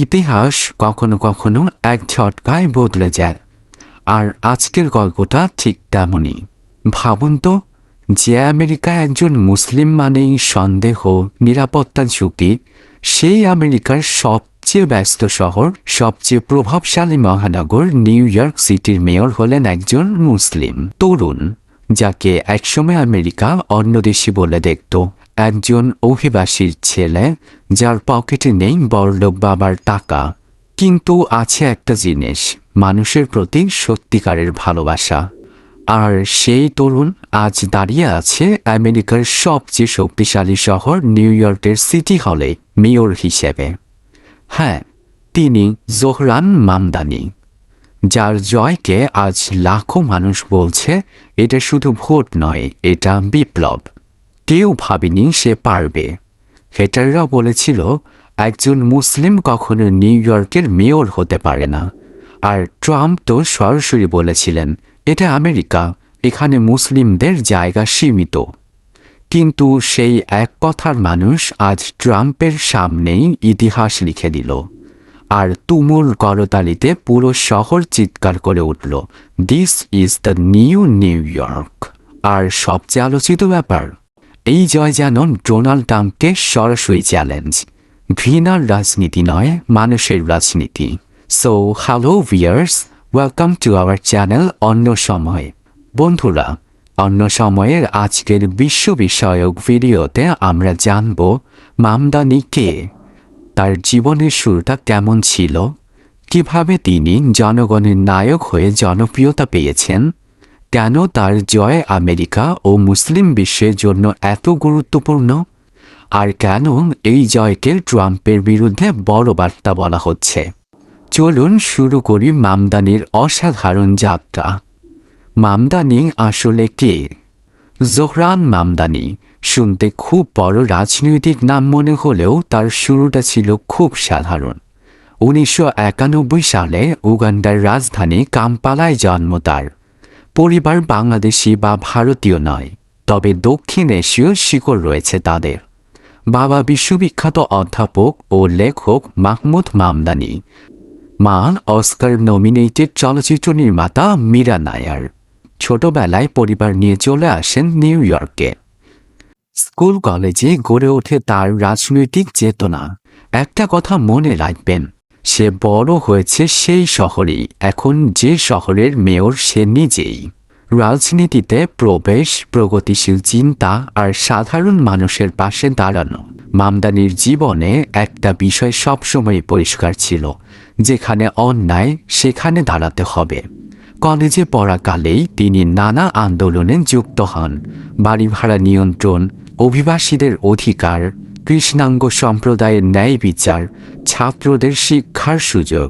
ইতিহাস কখনো কখনো এক ঝটকায় বদলে যায়, আর আজকের গল্পটা ঠিক তেমনই। ভাবুন তো, যে আমেরিকা একজন মুসলিম মানেই সন্দেহ, নিরাপত্তা ঝুঁকি, সেই আমেরিকার সবচেয়ে ব্যস্ত শহর, সবচেয়ে প্রভাবশালী মহানগর নিউ ইয়র্ক সিটির মেয়র হলেন একজন মুসলিম তরুণ, যাকে একসময় আমেরিকা অন্যদেশী বলে দেখত। একজন অভিবাসীর ছেলে, যার পকেটে নেই বড়লোক বাবার টাকা, কিন্তু আছে একটা জিনিস, মানুষের প্রতি সত্যিকারের ভালোবাসা। আর সেই তরুণ আজ দাঁড়িয়ে আছে আমেরিকার সবচেয়ে শক্তিশালী শহর নিউ ইয়র্কের সিটি হলে মেয়র হিসেবে। হ্যাঁ, তিনি জোহরান মামদানি, যার জয়কে আজ লাখো মানুষ বলছে এটা শুধু ভোট নয়, এটা বিপ্লব। কেউ ভাবেনি সে পারবে। হেটাররা বলেছিল একজন মুসলিম কখনো নিউ ইয়র্কের মেয়র হতে পারে না। আর ট্রাম্প তো সরাসরি বলেছিলেন এটা আমেরিকা, এখানে মুসলিমদের জায়গা সীমিত। কিন্তু সেই এক কথার মানুষ আজ ট্রাম্পের সামনেই ইতিহাস লিখে দিল। আর তুমুল করতালিতে পুরো শহর চিৎকার করে উঠল, this is the new New York. আর সবচেয়ে আলোচিত ব্যাপার, এই জয় যেন ডোনাল্ড ট্রাম্পকে সরাসরি চ্যালেঞ্জ। ঘৃণার রাজনীতি নয়, মানুষের রাজনীতি। So hello viewers, welcome to our channel অন্য সময়। বন্ধুরা, অন্য সময়ের আজকের বিশ্ব বিষয়ক ভিডিওতে আমরা জানব মামদানি কে, তার জীবনের শুরুটা কেমন ছিল, কিভাবে তিনি জনগণের নায়ক হয়ে জনপ্রিয়তা পেয়েছেন, কেন তার জয় আমেরিকা ও মুসলিম বিশ্বের জন্য এত গুরুত্বপূর্ণ, আর কেন এই জয়কে ট্রাম্পের বিরুদ্ধে বড় বার্তা বলা হচ্ছে। চলুন শুরু করি মামদানির অসাধারণ যাত্রা। মামদানি আসলে কে? জোহরান মামদানি শুনতে খুব বড় রাজনৈতিক নাম মনে হলেও তার শুরুটা ছিল খুব সাধারণ। 1991 সালে উগান্ডার রাজধানী কাম্পালায় জন্ম তার। পরিবার বাংলাদেশি বা ভারতীয় নয়, তবে দক্ষিণ এশীয় শিকড় রয়েছে তাদের। বাবা বিশ্ববিখ্যাত অধ্যাপক ও লেখক মাহমুদ মামদানি, মা অস্কার নমিনেটেড চলচ্চিত্র নির্মাতা মীরা নায়ার। ছোটবেলায় পরিবার নিয়ে চলে আসেন নিউ ইয়র্কে। স্কুল কলেজে গড়ে ওঠে তার রাজনৈতিক চেতনা। একটা কথা মনে রাখবেন, সে বড় হয়েছে সেই শহরেই, এখন যে শহরের মেয়র সে নিজেই। রাজনীতিতে প্রবেশ, প্রগতিশীল চিন্তা আর সাধারণ মানুষের পাশে দাঁড়ানো। মামদানির জীবনে একটা বিষয় সবসময় পরিষ্কার ছিল, যেখানে অন্যায় সেখানে দাঁড়াতে হবে। কলেজে পড়াকালেই তিনি নানা আন্দোলনে যুক্ত হন। বাড়ি ভাড়া নিয়ন্ত্রণ, অভিবাসীদের অধিকার, কৃষ্ণাঙ্গ সম্প্রদায়ের ন্যায় বিচার, ছাত্রদের শিক্ষার সুযোগ।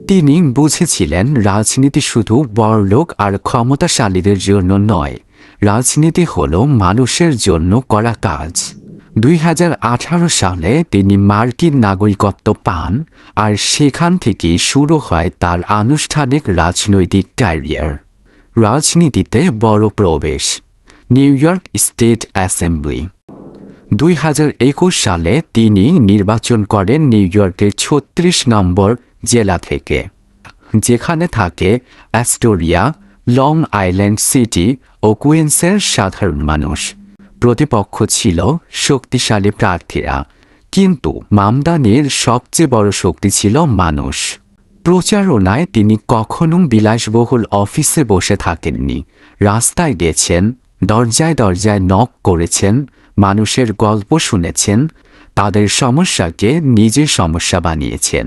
তিনি বুঝেছিলেন রাজনীতি শুধু বড়লোক আর ক্ষমতাশালীদের জন্য নয়, রাজনীতি হল মানুষের জন্য করা কাজ। 2018 সালে তিনি মার্কিন নাগরিকত্ব পান, আর সেখান থেকেই শুরু হয় তার আনুষ্ঠানিক রাজনৈতিক ক্যারিয়ার। রাজনীতিতে বড় প্রবেশ, নিউ ইয়র্ক স্টেট অ্যাসেম্বলি। 2021 সালে তিনি নির্বাচন করেন নিউ ইয়র্কের 36 নম্বর জেলা থেকে, যেখানে থাকে অ্যাস্টোরিয়া, লং আইল্যান্ড সিটি ও কুইন্সের সাধারণ মানুষ। প্রতিপক্ষ ছিল শক্তিশালী প্রার্থীরা, কিন্তু মামদানির সবচেয়ে বড় শক্তি ছিল মানুষ। প্রচারণায় তিনি কখনো বিলাসবহুল অফিসে বসে থাকেননি। রাস্তায় গেছেন, দরজায় দরজায় নক করেছেন, মানুষের গল্প শুনেছেন, তাদের সমস্যাকে নিজের সমস্যা বানিয়েছেন।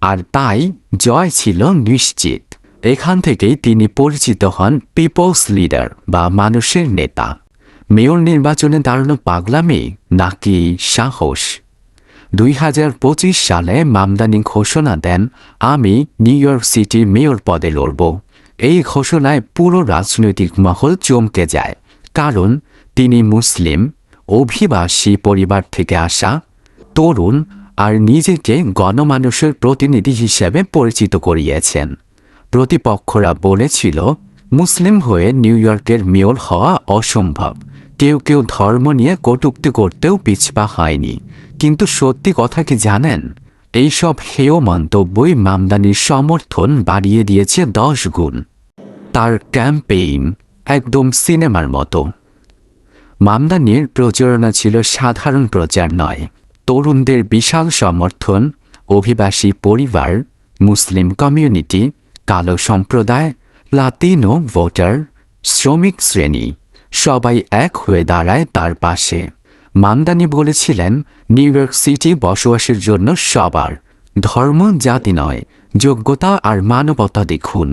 আর তাই জয় ছিল নিশ্চিত। এখান থেকেই তিনি পরিচিত হন পিপলস লিডার বা মানুষের নেতা। মেয়র নির্বাচনে দাঁড়ানো পাগলামি নাকি সাহস? 2025 সালে মামদানি ঘোষণা দেন, আমি নিউ ইয়র্ক সিটির মেয়র পদে লড়ব। এই ঘোষণায় পুরো রাজনৈতিক মহল চমকে যায়, কারণ তিনি মুসলিম, অভিবাসী পরিবার থেকে আসা, তরুণ, আর নিজেকে গণমানুষের প্রতিনিধি হিসেবে পরিচিত করিয়েছেন। প্রতিপক্ষরা বলেছিল মুসলিম হয়ে নিউ ইয়র্কের মেয়র হওয়া অসম্ভব। কেউ কেউ ধর্ম নিয়ে কটূক্তি করতেও পিছপা হয়নি। কিন্তু সত্যি কথা কি জানেন? এইসব হেয় মন্তব্যই মামদানির সমর্থন বাড়িয়ে দিয়েছে 10 গুণ। তার ক্যাম্পেইন একদম সিনেমার মতো। মামদানির প্রচারণা ছিল সাধারণ প্রচার নয়। তরুণদের বিশাল সমর্থন, অভিবাসী পরিবার, মুসলিম কমিউনিটি, কালো সম্প্রদায়, লাতিনো ভোটার, শ্রমিক শ্রেণী সবাই এক হয়ে দাঁড়ায় তার পাশে। মামদানি বলেছিলেন, নিউ ইয়র্ক সিটি বসবাসের জন্য সবার, ধর্ম জাতি নয়, যোগ্যতা আর মানবতা দেখুন।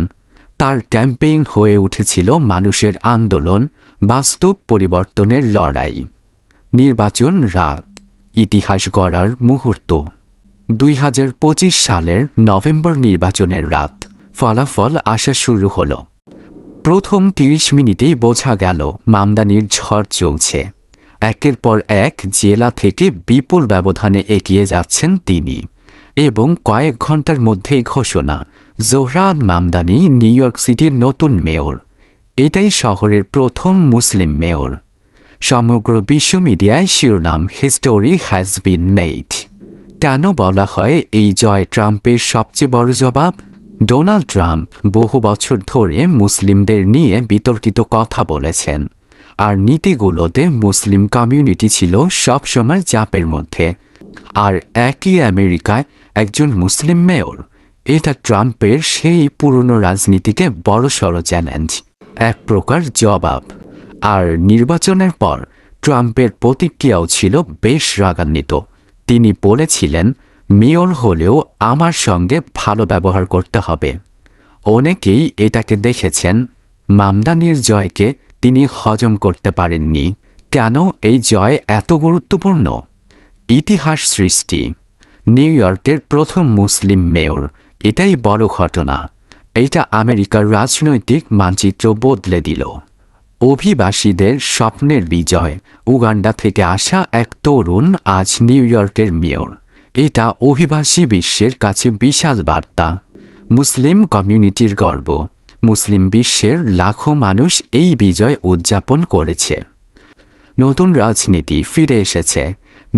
তার ক্যাম্পেইন হয়ে উঠেছিল মানুষের আন্দোলন, বাস্তব পরিবর্তনের লড়াই। নির্বাচন রাত, ইতিহাস গড়ার মুহূর্ত। 2025 সালের নভেম্বর নির্বাচনের রাত, ফলাফল আসা শুরু হলো। প্রথম 30 মিনিটেই বোঝা গেল মামদানির ঝড় চলছে। একের পর এক জেলা থেকে বিপুল ব্যবধানে এগিয়ে যাচ্ছেন তিনি, এবং কয়েক ঘন্টার মধ্যেই ঘোষণা, জোহরান মামদানি নিউ ইয়র্ক সিটির নতুন মেয়র। এটাই শহরের প্রথম মুসলিম মেয়র। সমগ্র বিশ্ব মিডিয়ায় শিরোনাম, হিস্টোরি হ্যাজ বিন মেড। কেন বলা হয় এই জয় ট্রাম্পের সবচেয়ে বড় জবাব? ডোনাল্ড ট্রাম্প বহু বছর ধরে মুসলিমদের নিয়ে বিতর্কিত কথা বলেছেন, আর নীতিগুলোতে মুসলিম কমিউনিটি ছিল সবসময় চাপের মধ্যে। আর একই আমেরিকায় একজন মুসলিম মেয়র, এটা ট্রাম্পের সেই পুরনো রাজনীতিকে বড়সড় চ্যালেঞ্জ, এক প্রকার জবাব। আর নির্বাচনের পর ট্রাম্পের প্রতিক্রিয়াও ছিল বেশ রাগান্বিত। তিনি বলেছিলেন, মেয়র হলেও আমার সঙ্গে ভালো ব্যবহার করতে হবে। অনেকেই এটাকে দেখেছেন মামদানির জয়কে তিনি হজম করতে পারেননি। কেন এই জয় এত গুরুত্বপূর্ণ? ইতিহাস সৃষ্টি, নিউ ইয়র্কের প্রথম মুসলিম মেয়র, এটাই বড় ঘটনা। এটা আমেরিকার রাজনৈতিক মানচিত্র বদলে দিল। অভিবাসীদের স্বপ্নের বিজয়, উগান্ডা থেকে আসা এক তরুণ আজ নিউ ইয়র্কের মেয়র। এটা অভিবাসী বিশ্বের কাছে বিশাল বার্তা। মুসলিম কমিউনিটির গর্ব, মুসলিম বিশ্বের লাখো মানুষ এই বিজয় উদযাপন করেছে। নতুন রাজনীতি ফিরে এসেছে।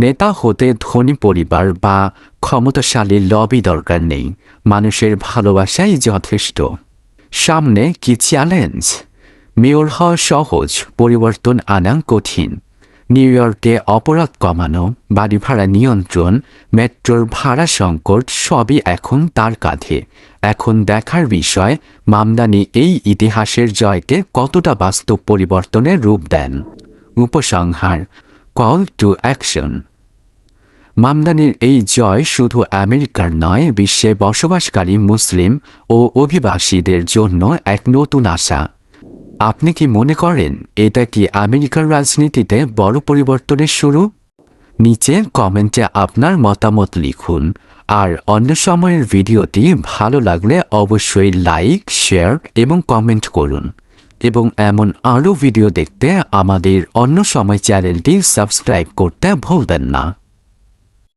নেতা হতে ধনী পরিবার বা ক্ষমতাশালী লবি দরকার নেই, মানুষের ভালোবাসাই যথেষ্ট। সামনে কি চ্যালেঞ্জ? মেয়র হওয়া সহজ, পরিবর্তন আনা কঠিন। নিউ ইয়র্কে অপরাধ কমানো, বাড়ি ভাড়া নিয়ন্ত্রণ, মেট্রোর ভাড়া সংকট সবই এখন তার কাঁধে। এখন দেখার বিষয় মামদানি এই ইতিহাসের জয়কে কতটা বাস্তব পরিবর্তনের রূপ দেন। উপসংহার, কল টু অ্যাকশন। মামদানির এই জয় শুধু আমেরিকার নয়, বিশ্বে বসবাসকারী মুসলিম ও অভিবাসীদের জন্য এক নতুন আশা। আপনি কি মনে করেন এটা কি আমেরিকার রাজনীতিতে বড় পরিবর্তনের শুরু? নিচে কমেন্টে আপনার মতামত লিখুন। আর অন্য সময়ের ভিডিওটি ভালো লাগলে অবশ্যই লাইক, শেয়ার এবং কমেন্ট করুন। এবং এমন আরও ভিডিও দেখতে আমাদের অন্য সময় চ্যানেলটি সাবস্ক্রাইব করতে ভুলবেন না।